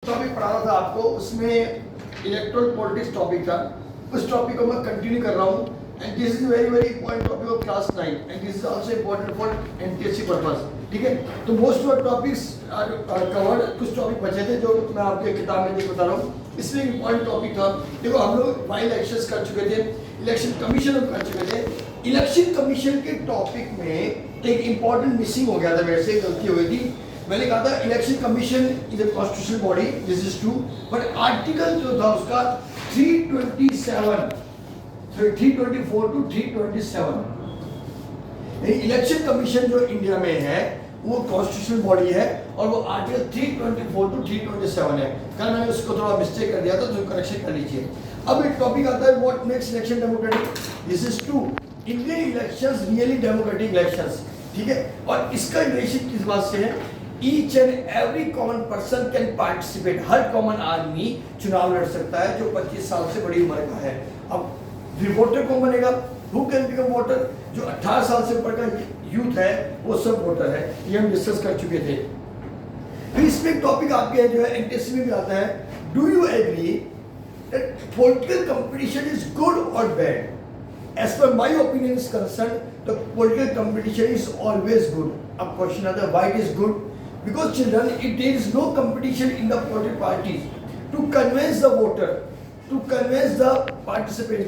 Topic पढ़ाना था आपको, उसमें इलेक्ट्रल पॉलिटिक्स टॉपिक था। उस टॉपिक को मैं कंटिन्यू कर रहा हूँ and this is very very important topic of class 9 and this is also important for MPSC purpose. ठीक है, तो most of topics are covered. कुछ टॉपिक बचे थे जो मैं आपके किताब में देख बता रहा हूँ। इसमें इंपॉर्टेंट टॉपिक था, देखो हम लोग वाइल्ड इलेक्शंस कर चुके थे, इलेक्शन कमीशन कर चुके थे। इलेक्शन कमीशन के टॉपिक में एक इंपॉर्टेंट मिसिंग हो गया था, मेरे से गलती हो गई थी। मैंने कहा था election commission is a constitutional body, this is true, but article जो था उसका 324 टू 327, इलेक्शन कमीशन जो इंडिया में है वो कॉन्स्टिट्यूशनल बॉडी है और वो आर्टिकल 324 टू 327 है। कल मैंने उसको थोड़ा मिस्टेक कर दिया था, तो करेक्शन कर लीजिए। अब एक टॉपिक आता है what makes election democratic, this is true, Indian elections really democratic elections. ठीक है, और इसका रिलेशन किस बात से है, each and every common person can participate, her common आदमी चुनाव लड़ सकता है जो 25 साल से बड़ी उम्र का है। अब वोटर कौन बनेगा, हु कैन बिकम वोटर, जो 18 साल से ऊपर का यूथ है वो सब वोटर है, ये हम डिस्कस कर चुके थे। फिर इसमें एक टॉपिक आपके जो है एनटीएससी में भी आता है, do you agree that political competition is good और bad? As per my opinion is concerned, the political competition is always good. A question आता है why it is good? Because children, if there is no competition in the political parties to convince the voter, to convince the participant,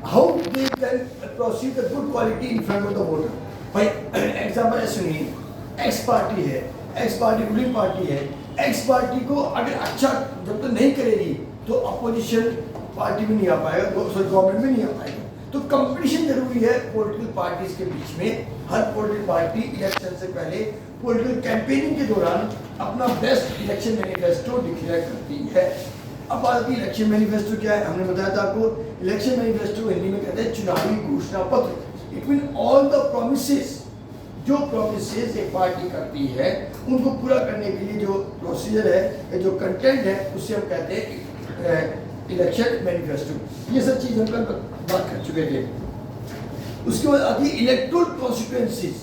how they can proceed the good quality in front of the voter. भाई example ऐसे नहीं, x party है, x party ruling party है, x party को अगर अच्छा जब तक नहीं करेगी तो अपोजिशन पार्टी भी नहीं आ पाएगा, गवर्नमेंट भी नहीं आ पाएगा। तो कंपटीशन जरूरी है पॉलिटिकल पार्टीज के बीच में। हर पॉलिटिकल पार्टी इलेक्शन से पहले पॉलिटिकल कैंपेनिंग के दौरान अपना बेस्ट इलेक्शन मैनिफेस्टो डिक्लेयर करती है। अब बात की इलेक्शन मैनिफेस्टो क्या है, हमने बताया था आपको, इलेक्शन मैनिफेस्टो हिंदी में कहते हैं चुनावी घोषणा पत्र। It mean all the promises, जो प्रोमिसेस एक पार्टी करती है उनको पूरा करने के लिए जो प्रोसीजर है, जो कंटेंट है, उससे हम कहते हैं इलेक्शन मैनिफेस्टो। ये सब चीज हम कल बात कर चुके थे। उसके बाद आती है इलेक्टोरल कॉन्स्टिट्यूएंसीज।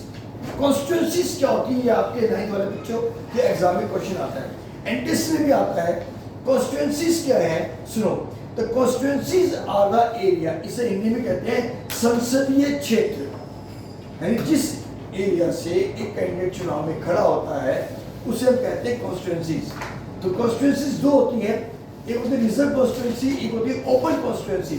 कॉन्स्टिट्यूएंसीज क्या होती है, आपके 9th वाले बच्चों के एग्जाम में क्वेश्चन आता है, एनटीएस में भी आता है। कॉन्स्टिट्यूएंसीज क्या है, सुनो, the constituencies are the area, इसे हिंदी में कहते हैं संसदीय क्षेत्र, यानी जिस एरिया से एक कैंडिडेट चुनाव में खड़ा होता है उसे हम कहते हैं कॉन्स्टिट्यूएंसीज। तो कॉन्स्टिट्यूएंसीज दो होती हैं, एक होती है रिजर्व कॉन्स्टिट्यूएंसी, एक होती है ओपन कॉन्स्टिट्यूएंसी।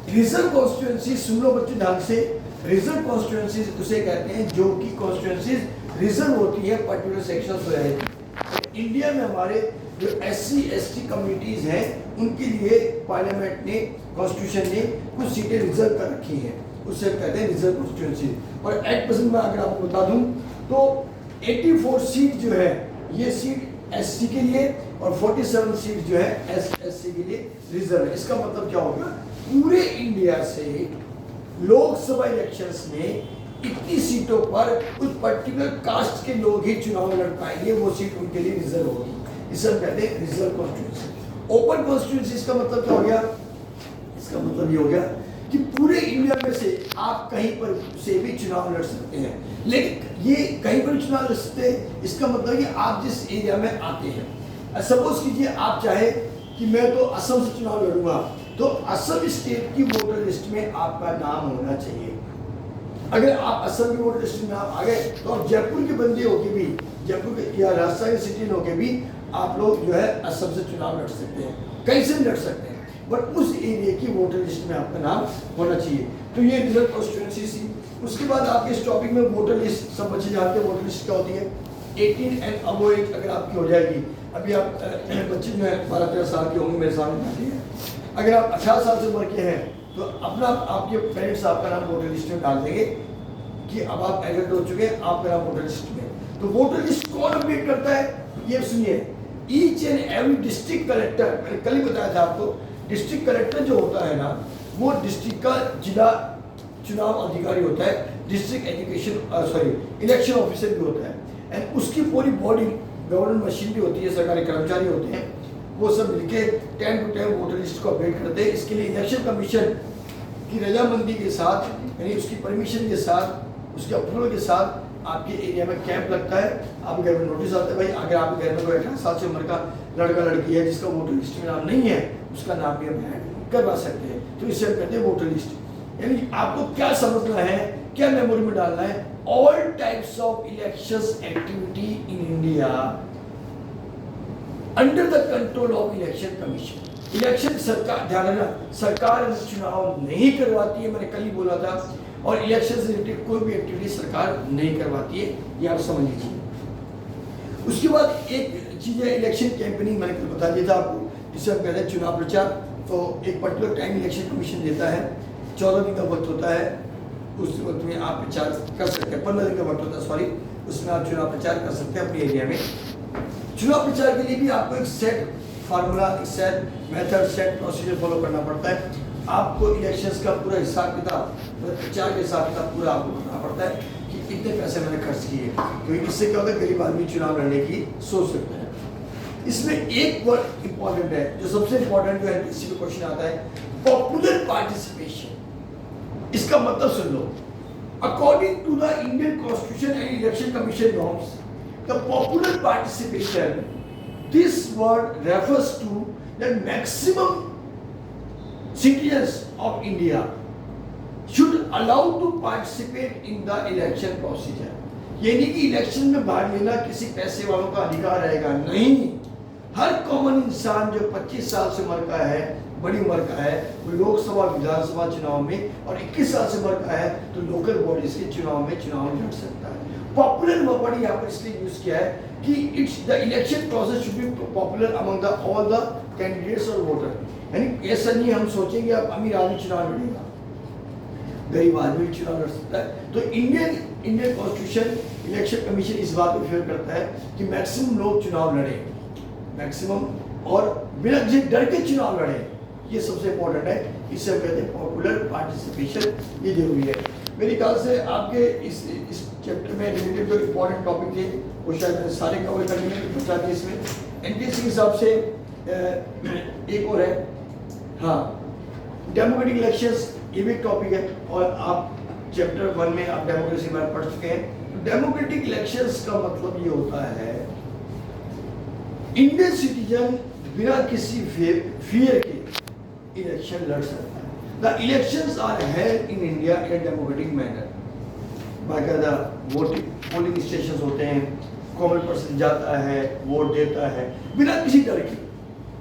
रिजर्व कॉन्स्टिट्यूएंसी सुन लो बच्चे ढंग से, रिजर्व कॉन्स्टिट्यूएंसी उसे कहते हैं जो कि कॉन्स्टिट्यूएंसीज रिजर्व होती है पर्टिकुलर सेक्शंस में। इंडिया में हमारे जो एससी एसटी कम्युनिटीज हैं उनके लिए पार्लियामेंट ने, कॉन्स्टिट्यूशन ने कुछ सीटें रिजर्व कर रखी हैं, उससे कहते हैं रिजर्व कॉन्स्टिट्यूएंसी। और एट प्रेजेंट में अगर आपको बता दूं तो 84 सीट जो है ये सीट एससी के लिए और 47 सीट जो है एससी के लिए रिजर्व है। इसका मतलब क्या होगा, पूरे इंडिया से लोकसभा इलेक्शंस में इतनी सीटों पर उस पर्टिकुलर कास्ट के लोग ही चुनाव लड़ पाएंगे, वो सीट उनके लिए रिजर्व होगी, इसे हम कहते हैं रिजर्व कॉन्स्टिट्यूएंसी। ओपन कॉन्स्टिट्यूएंसी इसका मतलब क्या हो गया, इसका मतलब ये हो गया कि पूरे इंडिया में से आप कहीं पर से भी चुनाव लड़ सकते हैं। लेकिन ये कहीं पर चुनाव लड़ सकते हैं, इसका मतलब कि आप जिस एरिया में आते हैं, सपोज कीजिए आप चाहे कि मैं तो असम से चुनाव लड़ूंगा, तो असम स्टेट की वोटर लिस्ट में आपका नाम होना चाहिए। अगर आप असम की वोटर लिस्ट में आप आ गए तो आप जयपुर के बंदे होके भी, जयपुर के या राजस्थान सिटीजन होके भी आप लोग जो है असम से चुनाव लड़ सकते हैं, कहीं से भी लड़ सकते हैं, बट उस एरिया की वोटर लिस्ट में आपका नाम होना चाहिए। तो ये रिजर्व कॉन्स्टिट्यूएंसी थी। उसके बाद आपके इस टॉपिक में वोटर लिस्ट, सब बच्चे जानते हैं वोटर लिस्ट क्या होती है। 18 एंड अबव एज अगर आपकी हो जाएगी, अभी आप बच्चे जो है 12-13 साल के होंगे, मेरे सामने बैठे हैं, अगर आप 18 साल से उम्र के हैं तो अपना आपके पेरेंट्स आपका नाम वोटर लिस्ट में डाल देंगे कि अब आप एडल्ट हो चुके हैं, आपका नाम वोटर लिस्ट में। तो वोटर लिस्ट कौन अपडेट करता है, ये सुनिए, each and every district collector, मैंने कल ही बताया था आपको, डिस्ट्रिक्ट कलेक्टर जो होता है ना, वो डिस्ट्रिक्ट का जिला चुनाव अधिकारी होता है, डिस्ट्रिक्ट इलेक्शन ऑफिसर भी होता है, एंड उसकी पूरी बॉडी गवर्नमेंट मशीन भी होती है, सरकारी कर्मचारी होते हैं, वो सब मिलके 10 to 10 वोटर लिस्ट को अपडेट करते हैं। इसके लिए इलेक्शन कमीशन की रजामंदी के साथ, यानी उसकी परमिशन के साथ, उसके अप्रूवल के साथ आपके एरिया में कैंप लगता है, आपके घर में नोटिस आता है, भाई अगर आपके घर में कोई 18 साल से उम्र का लड़का लड़की है जिसका वोटर लिस्ट में नाम नहीं है, उसका नाम भी हम ऐड करवा सकते हैं। तो इसे हम कहते हैं वोटर लिस्ट। यानी आपको क्या समझना है, क्या मेमोरी में डालना है, all types of elections activity in India under the control of election commission. Election सरकार, ध्यान रखना, सरकार चुनाव नहीं करवाती है, मैंने कल ही बोला था, और इलेक्शन से रिलेटेड कोई भी एक्टिविटी सरकार नहीं करवाती है, ये आप समझ लीजिए। उसके बाद एक चीज है इलेक्शन कैंपेनिंग, मैंने कल बता दिया था आपको, जिसे हम कहते हैं चुनाव प्रचार। तो एक पर्टिकुलर टाइम इलेक्शन कमीशन देता है, 14 दिन का वक्त होता है, उस वक्त में आप प्रचार कर सकते हैं। 15 दिन का वक्त होता है, सॉरी, उसमें आप चुनाव प्रचार कर सकते हैं अपने एरिया में। चुनाव प्रचार के लिए भी आपको एक सेट फार्मूला, एक set method, set procedure follow करना पड़ता है। आपको इलेक्शंस का पूरा हिसाब किताब, प्रचार के हिसाब किताब पूरा आपको करना पड़ता है कि कितने पैसे मैंने खर्च किए, क्योंकि इससे क्या होता है, गरीब आदमी चुनाव लड़ने की सोच सकते हैं। इसमें एक वर्ड इंपॉर्टेंट है, जो सबसे इंपॉर्टेंट जो है, इसी पे क्वेश्चन आता है, पॉपुलर पार्टिसिपेशन। इसका मतलब सुन लो, according to the Indian constitution and election commission norms, the popular participation, this word refers to the maximum citizens of India should allow to participate in the election procedure। यानी कि election में भाग लेना किसी पैसे वालों का अधिकार रहेगा नहीं। हर कॉमन इंसान जो 25 साल से उम्र का है, बड़ी उम्र का है, वो लोकसभा विधानसभा चुनाव में, और 21 साल से उम्र का है तो लोकल बॉडीज के चुनाव में चुनाव लड़ सकता है। पॉपुलर वर्ड यहाँ पर इसलिए यूज किया है कि it's the election process should be popular among the all the candidates और वोटर। यानी ऐसा नहीं हम सोचेंगे अब अमीर आदमी चुनाव लड़ेगा, गरीब आदमी चुनाव लड़ सकता है। तो इंडियन कॉन्स्टिट्यूशन, इलेक्शन कमीशन इस बात को फेवर करता है कि मैक्सिमम लोग चुनाव लड़े, मैक्सिमम, और बिना डर के चुनाव लड़े, ये सबसे इंपॉर्टेंट है। इससे हम कहते हैं पॉपुलर पार्टिसिपेशन, ये जरूरी है। मेरे ख्याल से आपके इस चैप्टर में रिलेटेड जो इम्पोर्टेंट टॉपिक थे वो शायद सारे कवर करने में बचा दिए इसमें। एनटीएससी के हिसाब से एक और है, हाँ, डेमोक्रेटिक इलेक्शंस, ये भी टॉपिक है, और आप चैप्टर 1 में आप डेमोक्रेसी के बारे में पढ़ चुके हैं। डेमोक्रेटिक इलेक्शंस का मतलब ये होता है इंडियन सिटीजन बिना किसी फियर के इलेक्शन लड़ सकता है। The elections are held in India in a democratic manner. बाकायदा वोटिंग पोलिंग स्टेशन होते हैं, कॉमन पर्सन जाता है, वोट देता है बिना किसी डर के,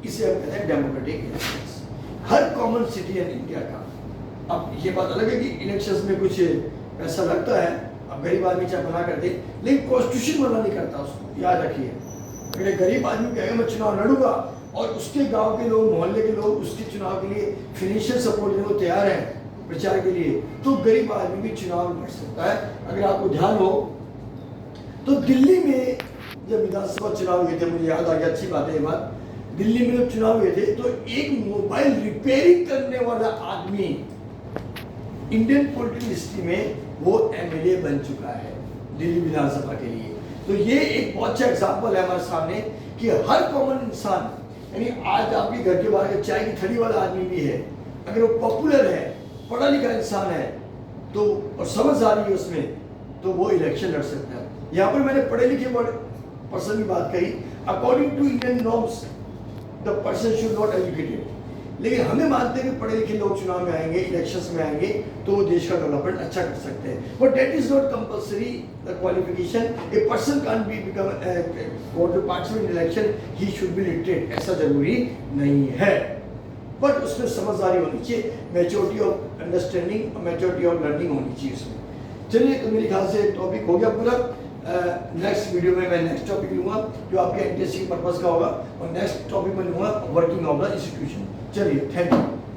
इसे हम कहते हैं डेमोक्रेटिक इलेक्शंस। हर कॉमन सिटीजन इंडिया का, अब ये बात अलग है कि इलेक्शंस में कुछ पैसा लगता है, अब गरीब आदमी चाहे मना कर दे, लेकिन कॉन्स्टिट्यूशन मना नहीं करता उसको, याद रखिए। अगर गरीब आदमी कहेगा मैं चुनाव लड़ूंगा और उसके गांव के लोग, मोहल्ले के लोग उसके चुनाव के लिए फाइनेंशियल सपोर्ट देने को तैयार हैं प्रचार के लिए, तो गरीब आदमी भी चुनाव लड़ सकता है। अगर आपको ध्यान हो तो दिल्ली में जब विधानसभा चुनाव हुए थे, मुझे याद आ गया, अच्छी बात है ये बात, दिल्ली में जब चुनाव हुए थे तो एक मोबाइल रिपेयरिंग करने वाला आदमी इंडियन पॉलिटिकल हिस्ट्री में वो एमएलए बन चुका है दिल्ली विधानसभा के लिए। तो ये एक बहुत अच्छा एग्जाम्पल है हमारे सामने कि हर कॉमन इंसान, यानी आज आपके घर के बाहर चाय की थड़ी वाला आदमी भी है, अगर वो पॉपुलर है, पढ़ा लिखा इंसान है, तो और समझ आ रही है उसमें, तो वो इलेक्शन लड़ सकता है। यहाँ पर मैंने पढ़े लिखे पर्सन की बात कही, according to Indian norms the person should not educated, लेकिन हमें मानते हैं कि पढ़े लिखे लोग चुनाव में आएंगे, इलेक्शंस में आएंगे, तो वो देश का डेवलपमेंट अच्छा कर सकते हैं। But that is not compulsory the qualification, a person can be become going to participate in election, he should be literate, ऐसा जरूरी नहीं है, बट उसमें समझदारी होनी चाहिए, maturity of understanding, maturity of learning होनी चाहिए उसमें। चलिए, तो मेरे ख्याल से टॉपिक हो गया पूरा। नेक्स्ट वीडियो में मैं नेक्स्ट टॉपिक लूँगा जो आपके एनटीएससी पर्पस का होगा, और नेक्स्ट टॉपिक में लूँगा वर्किंग ऑफ द इंस्टीट्यूशन। चलिए, थैंक यू।